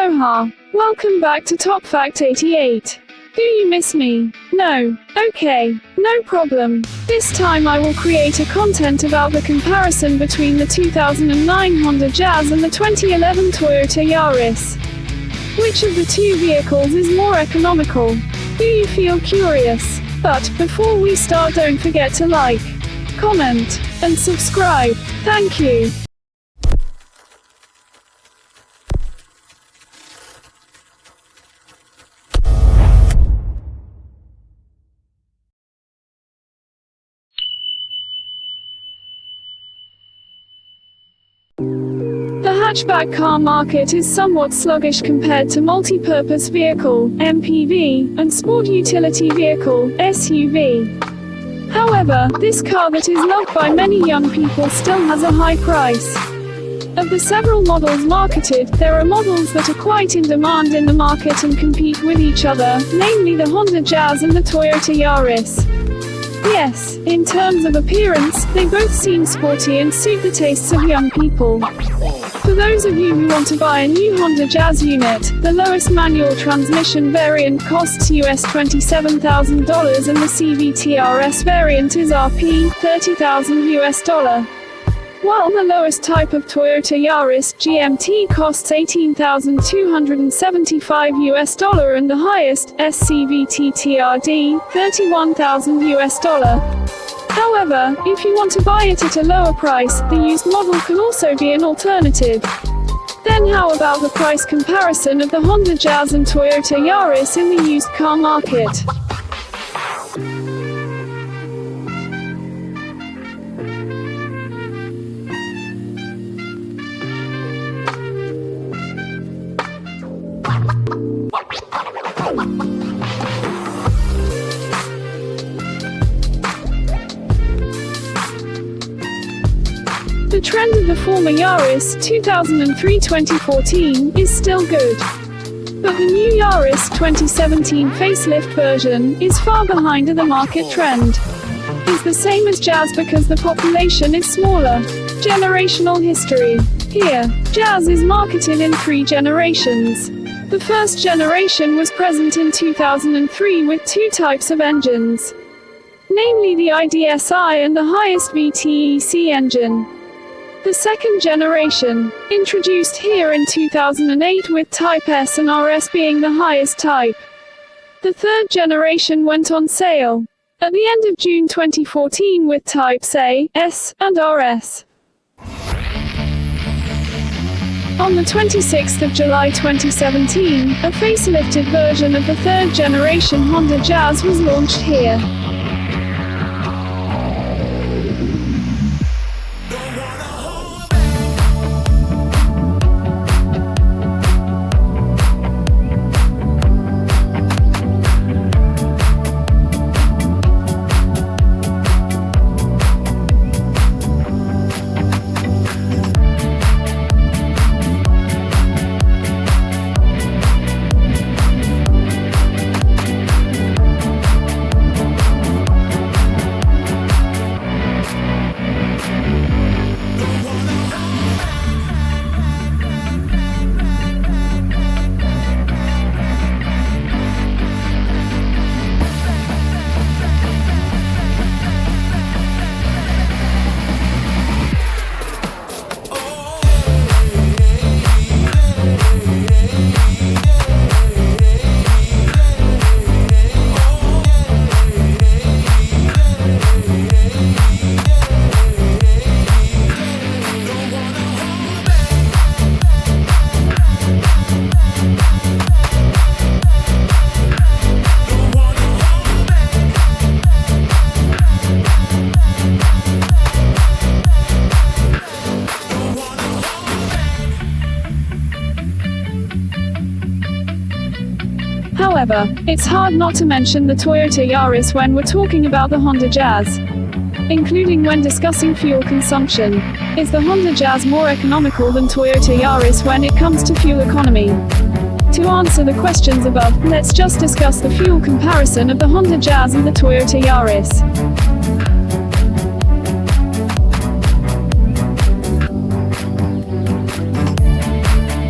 Aloha! Welcome back to Top Fact 88. Do you miss me? No? Okay, no problem. This time I will create a content about the comparison between the 2009 Honda Jazz and the 2011 Toyota Yaris. Which of the two vehicles is more economical? Do you feel curious? But before we start, don't forget to like, comment, and subscribe. Thank you. The hatchback car market is somewhat sluggish compared to multi-purpose vehicle (MPV) and sport utility vehicle (SUV). However, this car that is loved by many young people still has a high price. Of the several models marketed, there are models that are quite in demand in the market and compete with each other, namely the Honda Jazz and the Toyota Yaris. Yes, in terms of appearance, they both seem sporty and suit the tastes of young people. For those of you who want to buy a new Honda Jazz unit, the lowest manual transmission variant costs US $27,000 and the CVT-RS variant is Rp. $30,000. While the lowest type of Toyota Yaris GMT costs $18,275 and the highest SCVT TRD $31,000. However, if you want to buy it at a lower price, the used model can also be an alternative. Then how about the price comparison of the Honda Jazz and Toyota Yaris in the used car market? The trend of the former Yaris 2003-2014 is still good. But the new Yaris 2017 facelift version is far behind the market trend. It's the same as Jazz because the population is smaller. Generational history. Here, Jazz is marketed in 3 generations. The first generation was present in 2003 with 2 types of engines, namely the IDSI and the highest VTEC engine. The second generation, introduced here in 2008 with Type S and RS being the highest type. The third generation went on sale at the end of June 2014 with Types A, S, and RS. On the 26th of July 2017, a facelifted version of the third generation Honda Jazz was launched here. However, it's hard not to mention the Toyota Yaris when we're talking about the Honda Jazz, including when discussing fuel consumption. Is the Honda Jazz more economical than Toyota Yaris when it comes to fuel economy? To answer the questions above, let's just discuss the fuel comparison of the Honda Jazz and the Toyota Yaris.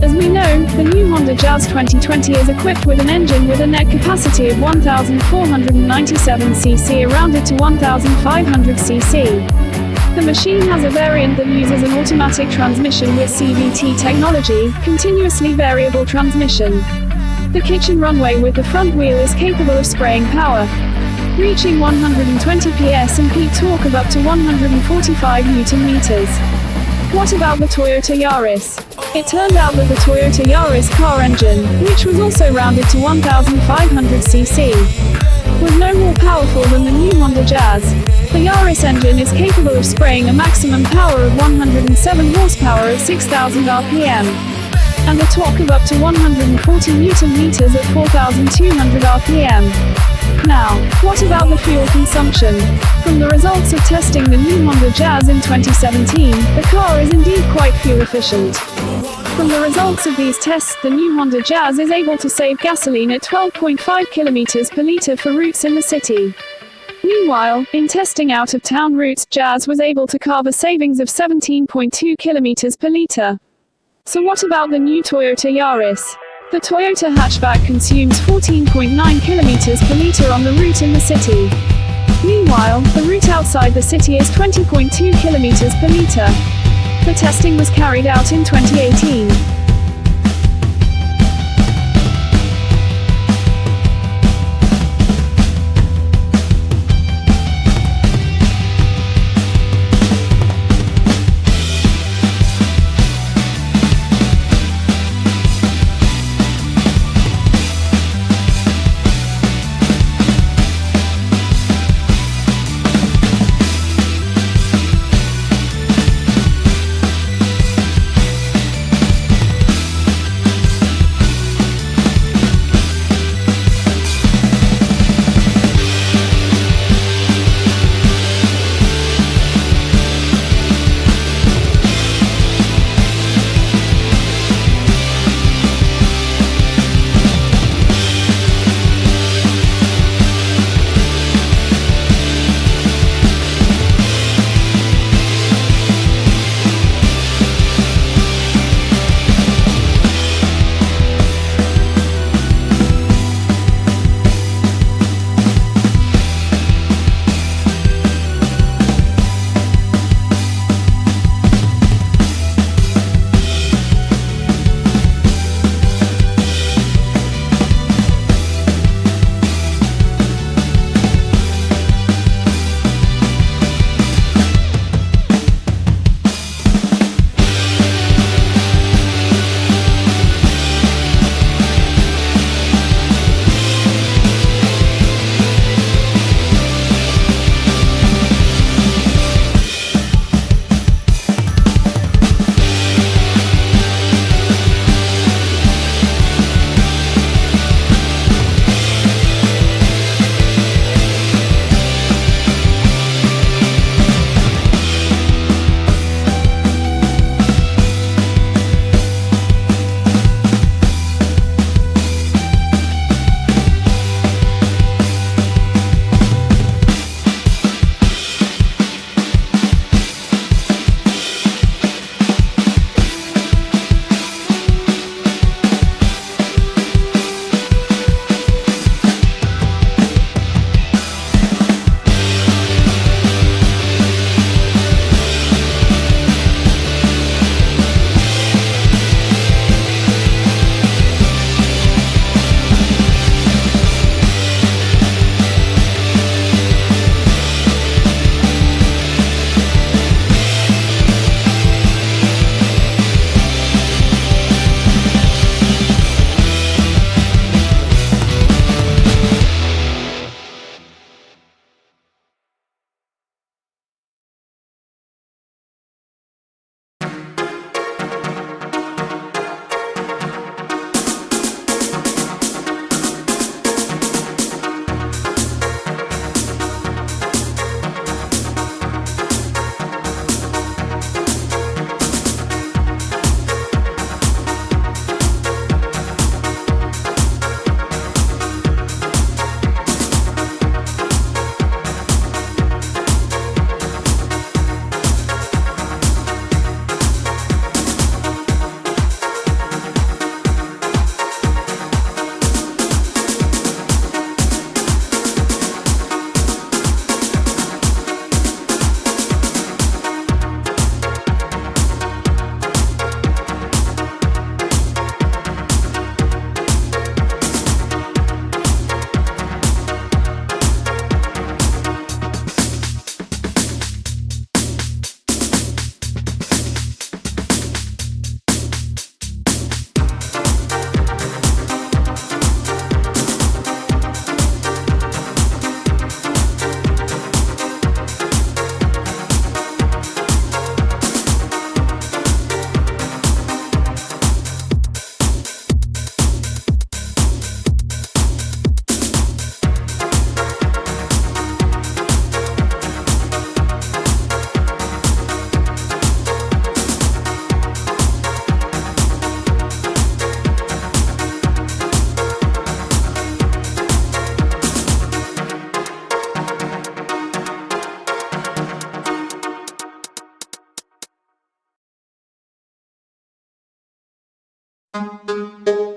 As we know, the new Honda Honda Jazz 2020 is equipped with an engine with a net capacity of 1,497 cc rounded to 1,500 cc. The machine has a variant that uses an automatic transmission with CVT technology, continuously variable transmission. The kitchen runway with the front wheel is capable of spraying power, reaching 120 PS and peak torque of up to 145 Newton meters. What about the Toyota Yaris? It turned out that the Toyota Yaris car engine, which was also rounded to 1,500 cc, was no more powerful than the new Honda Jazz. The Yaris engine is capable of spraying a maximum power of 107 horsepower at 6,000 RPM, and a torque of up to 140 Newton meters at 4,200 RPM. Now, what about the fuel consumption? From the results of testing the new Honda Jazz in 2017, the car is indeed quite fuel efficient. From the results of these tests, the new Honda Jazz is able to save gasoline at 12.5 kilometers per liter for routes in the city. Meanwhile, in testing out-of-town routes, Jazz was able to carve a savings of 17.2 kilometers per liter. So what about the new Toyota Yaris? The Toyota hatchback consumes 14.9 kilometers per liter on the route in the city. Meanwhile, the route outside the city is 20.2 kilometers per liter. The testing was carried out in 2018. you.